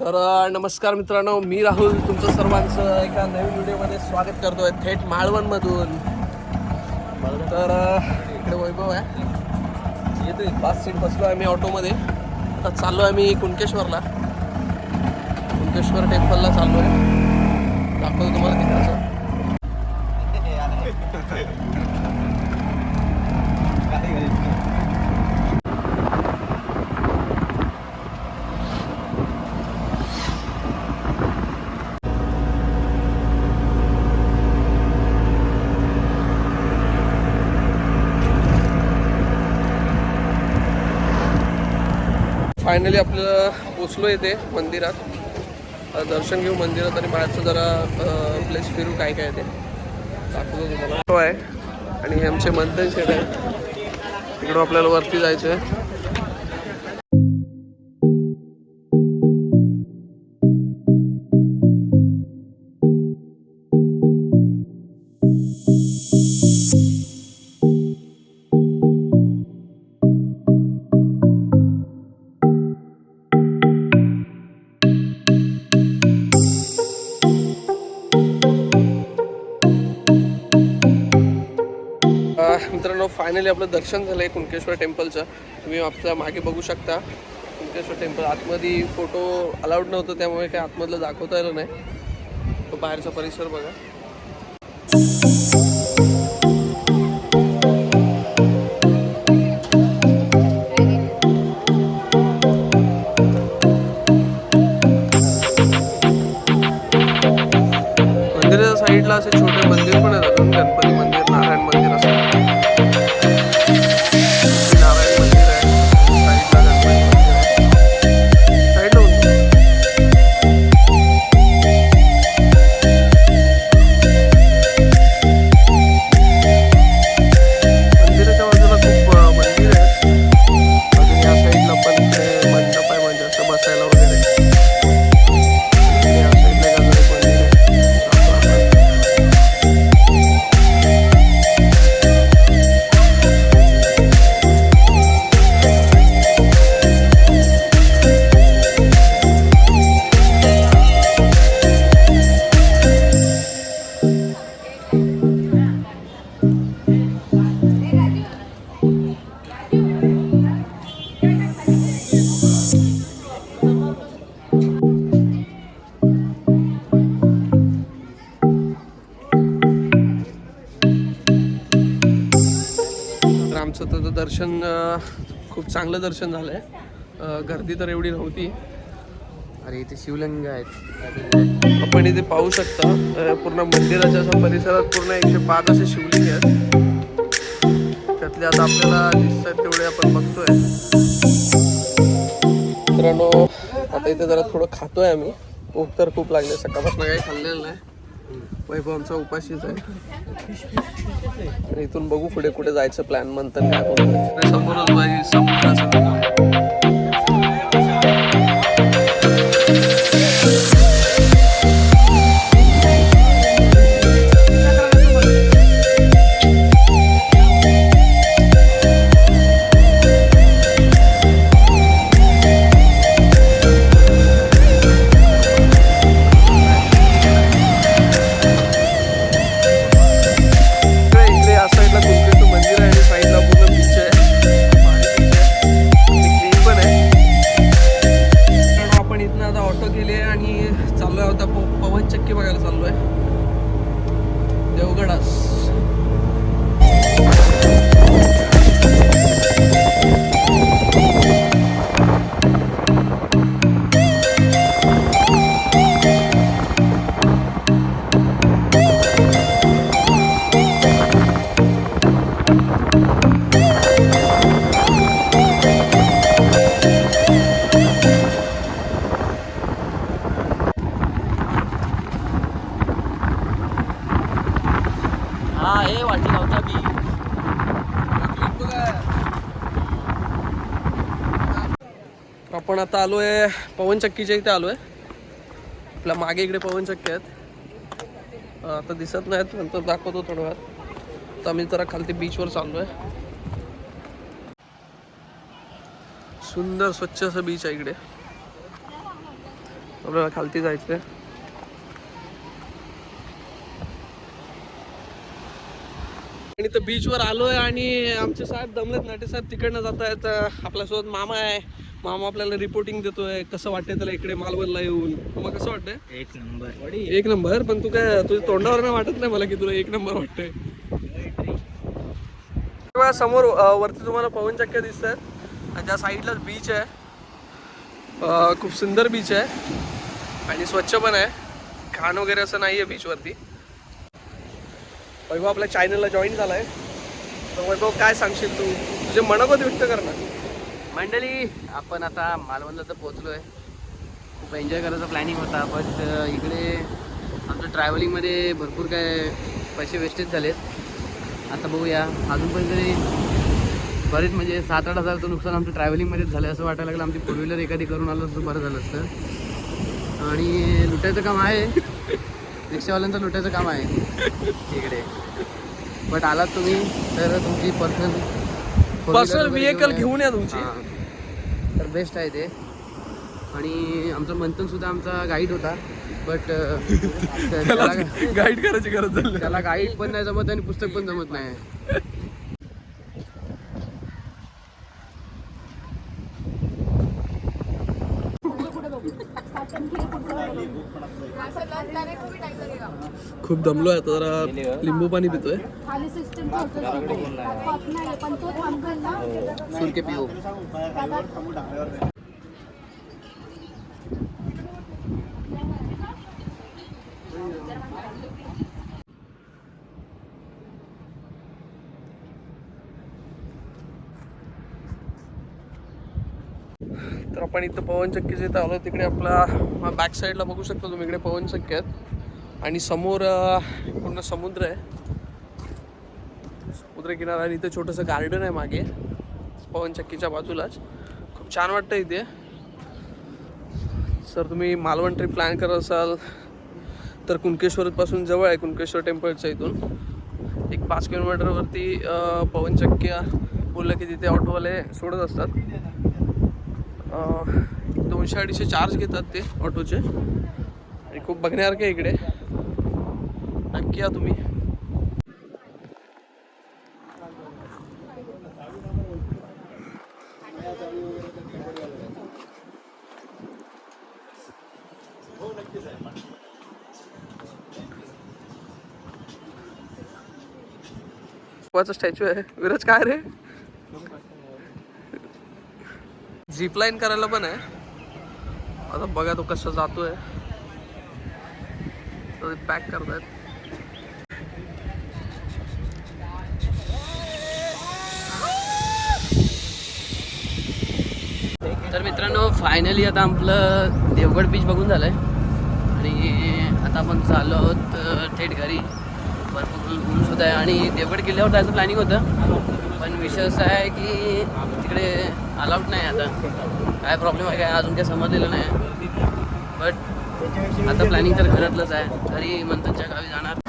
तर नमस्कार मित्रांनो, मी राहुल तुमचं सर्वांचं एका नवीन व्हिडिओमध्ये स्वागत करतोय थेट मालवणमधून. तर इकडे वैभव आहे, येतो पाच सीट बसलो आहे मी ऑटोमध्ये. आता चाललो आहे मी कुणकेश्वरला, कुणकेश्वर टेम्पलला चाललो आहे. दाखवतो तुम्हाला तिकडचं. फायनली आपल्याला पोचलो येते मंदिरात. दर्शन घेऊ मंदिरात आणि बाहेरचं जरा प्लेस फिरू, काय काय ते दाखवतो तुम्हाला. आहे आणि हे आमचे मंथन शेड आहे. तिकडून आपल्याला वरती जायचं आहे. मित्रांनो, फायनली आपलं दर्शन झालं आहे कुणकेश्वर टेम्पलचं. तुम्ही आपल्या मागे बघू शकता कुणकेश्वर टेम्पल. आतमध्ये फोटो अलाउड नव्हतं, त्यामुळे काही आतमधलं दाखवता आलं नाही. तो बाहेरचा परिसर बघा. मंदिराच्या साईडला असे छोटे मंदिर पण आहेत, अजून गणपती मंदिर, नारायण मंदिर असं. आमचं तर दर्शन खूप चांगलं दर्शन झालं आहे. गर्दी तर एवढी नव्हती. अरे इथे शिवलिंग आहेत, आपण इथे पाहू शकता. पूर्ण मंदिराच्या अशा परिसरात पूर्ण 105 असे शिवलिंग आहेत. त्यातले आता आपल्याला दिसत आहेत तेवढे आपण बघतोय. मित्रांनो, आता इथे जरा थोडं खातोय आम्ही. भूक तर खूप लागली, सकाळपासून काही खाल्लेलं नाही. वैभव आमचा उपाशीच आहे. आणि इथून बघू पुढे कुठे जायचं प्लॅन म्हणतात काय बोलतो. समोरच बाई समुद्राचं. पवनचक्की बघायला चाललोय देवगडास. आपण आता आलोय पवनचक्कीच्या इथे आलोय. आपल्या मागे इकडे पवनचक्की आहेत. आता दिसत नाहीत, नंतर दाखवतो थोड्या वेळात. तर आम्ही जरा खालती बीचवर चाललोय. सुंदर स्वच्छ असं बीच आहे इकडे. आपल्याला खालती जायचंय. आणि तर बीचवर आलोय आणि आमचे साहेब दमलेत, नाटे साहेब तिकडनं जात आहेत. आपल्यासोबत मामा आहे. मामा आपल्याला रिपोर्टिंग देतोय कसं वाटतंय त्याला इकडे मालवणला येऊन. मग कसं वाटतंय? एक नंबर. एक नंबर. पण तू काय तुझ्या तोंडावर नाही वाटत नाही मला की तुला एक नंबर वाटतंय. समोर वरती तुम्हाला पवनचक्क्या दिसत आहेत आणि त्या साईडलाच बीच आहे. खूप सुंदर बीच आहे आणि स्वच्छ पण आहे. घाण वगैरे असं नाही आहे बीचवरती. वैभव आपल्या चॅनलला जॉईन झालाय. तर वैभव काय सांगशील तू, तुझे मनोगत व्यक्त कर ना. मंडळी आपण आता मालवणला तर पोहोचलोय. खूप एन्जॉय करायचा प्लॅनिंग होता, बट इकडे आमचं ट्रॅव्हलिंगमध्ये भरपूर काय पैसे वेस्टेज झालेत. आता बघूया अजून पण तरी बरेच म्हणजे 7-8 हजारचं नुकसान आमचं ट्रॅव्हलिंगमध्येच झालं असं वाटायला लागलं. आमची 4 व्हीलर एखादी करून आलं असं बरं झालं असतं. आणि लुटायचं काम आहे, रिक्षावाल्यांचं लुटायचं काम आहे इकडे. बट आलात तुम्ही तर तुमची पर्सनल व्हेकल घेऊन या तुमची. तर बेस्ट आहे ते. आणि आमचा मंथन सुद्धा आमचा गाईड होता, बट गाईड करायची गरज झाली. त्याला गाईड पण नाही जमत आणि पुस्तक पण जमत नाही. खूप दमलोय आता, जरा लिंबू पाणी पितोय. सुरके पिऊ. तर आपण इथं पवनचक्कीच्या इथं आलो. तिकडे आपला बॅक साईडला बघू शकता तुम्ही, इकडे पवनचक्की आहेत आणि समोर पूर्ण समुद्र आहे, समुद्र किनारा. आणि इथे छोटंसं गार्डन आहे मागे पवनचक्कीच्या बाजूलाच. खूप छान वाटतं इथे. सर तुम्ही मालवण ट्रिप प्लॅन करत असाल तर कुणकेश्वरपासून जवळ आहे. कुणकेश्वर टेम्पलच्या इथून एक 5 किलोमीटरवरती पवनचक्क्या बोललं की तिथे ऑटोवाले सोडत असतात. 200-250 चार्ज घेतात ते ऑटोचे. आणि खूप बघण्यासारखं आहे इकडे, नक्की या तुम्ही. स्टॅच्यू आहे. विराज काय रे, झिप लाईन करायला पण आहे. आता बघा तो कसं जातोय, पॅक करतायत. तर मित्रांनो फायनली आता आपलं देवगड बीच बघून झालंय आणि आता आपण चाललो आहोत थेट घरी. भरपूर ऊन सुद्धा आहे आणि देवगड किल्ल्यावर जायचं प्लॅनिंग होतं, पण विषय असा आहे की तिकडे अलाउड नाही. आता काय प्रॉब्लेम आहे काय अजून काय समजलेलं नाही, बट आता प्लॅनिंग तर घरातलंच आहे. घरी मंथनच्या गावी जाणार.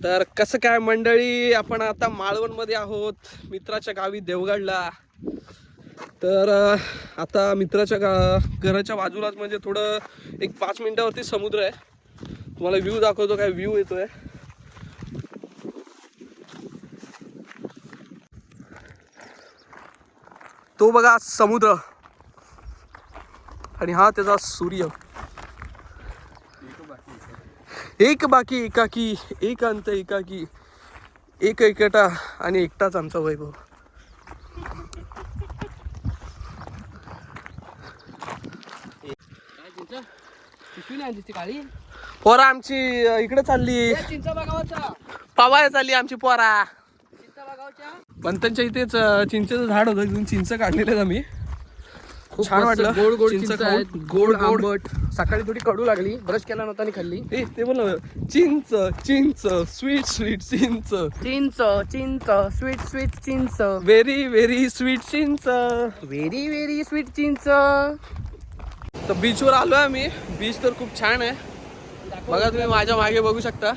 तर कसं काय मंडळी, आपण आता मालवणमध्ये आहोत, मित्राच्या गावी देवगडला. तर आता मित्राच्या घराच्या बाजूलाच म्हणजे थोडं एक 5 मिनिटावरती समुद्र आहे. तुम्हाला व्ह्यू दाखवतो, काय व्ह्यू येतोय. तो बघा समुद्र आणि हा त्याचा सूर्य. एक बाकी एकाकी, एकांत एकाकी, एक एकटा आणि एकटाच आमचा वैभव. पोरा आमची इकडे चालली, पवाय चालली आमची पोरा. पंतांच्या इथेच चिंचेचं झाड होतं, तिथून चिंच काढलेले आहेत आम्ही. खूप छान वाटलं. गोड गोड चिंच चिंच खाऊन. आहेत, गोड आंबट. सकाळी थोडी कडू लागली, ब्रश केला नव्हता आणि खाल्ली. ते बोल चिंच चिंच स्वीट स्वीट चिंच, चिंच चिंच स्वीट स्वीट चिंच, व्हेरी व्हेरी स्वीट चिंच, व्हेरी व्हेरी स्वीट चिंच. तर बीचवर आलोय आम्ही. बीच तर खूप छान आहे. बघा तुम्ही माझ्या मागे बघू शकता.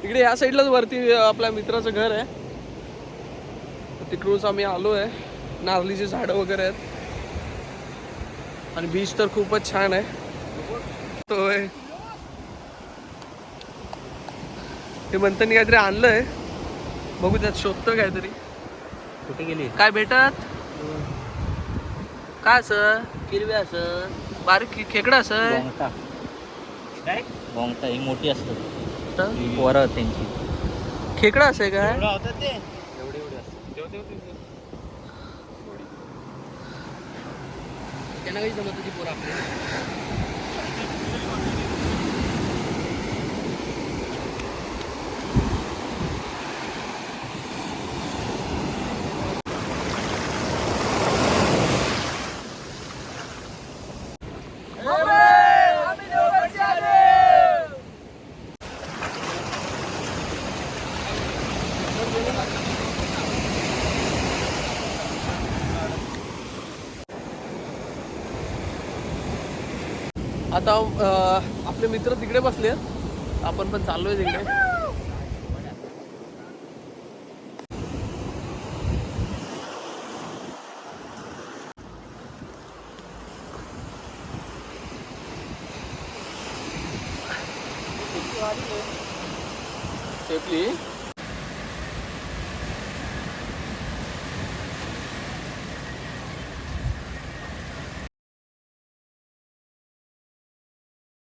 इकडे या साईडलाच वरती आपल्या मित्राचं घर आहे. तिकडूनच आम्ही आलो आहे. नारळीची झाडं वगैरे आहेत आणि बीच तर खूपच छान आहे. होय, ते म्हणताना काहीतरी आणलंय, बघू त्यात शोधतं काहीतरी. कुठे गेली? काय भेटत? काय असं किरवे असं बारीक खेकडा असं बोंगटा. काय बोंगटा ही मोठी असतात आहे? पोरं त्यांची. खेकडा असं आहे काय? होतात ते एवढे एवढे असतात. त्यांना काही जमत होती पोरं आपली. आता आपले मित्र तिकडे बसले आहेत, आपण पण चाललोय तिकडे. सेफली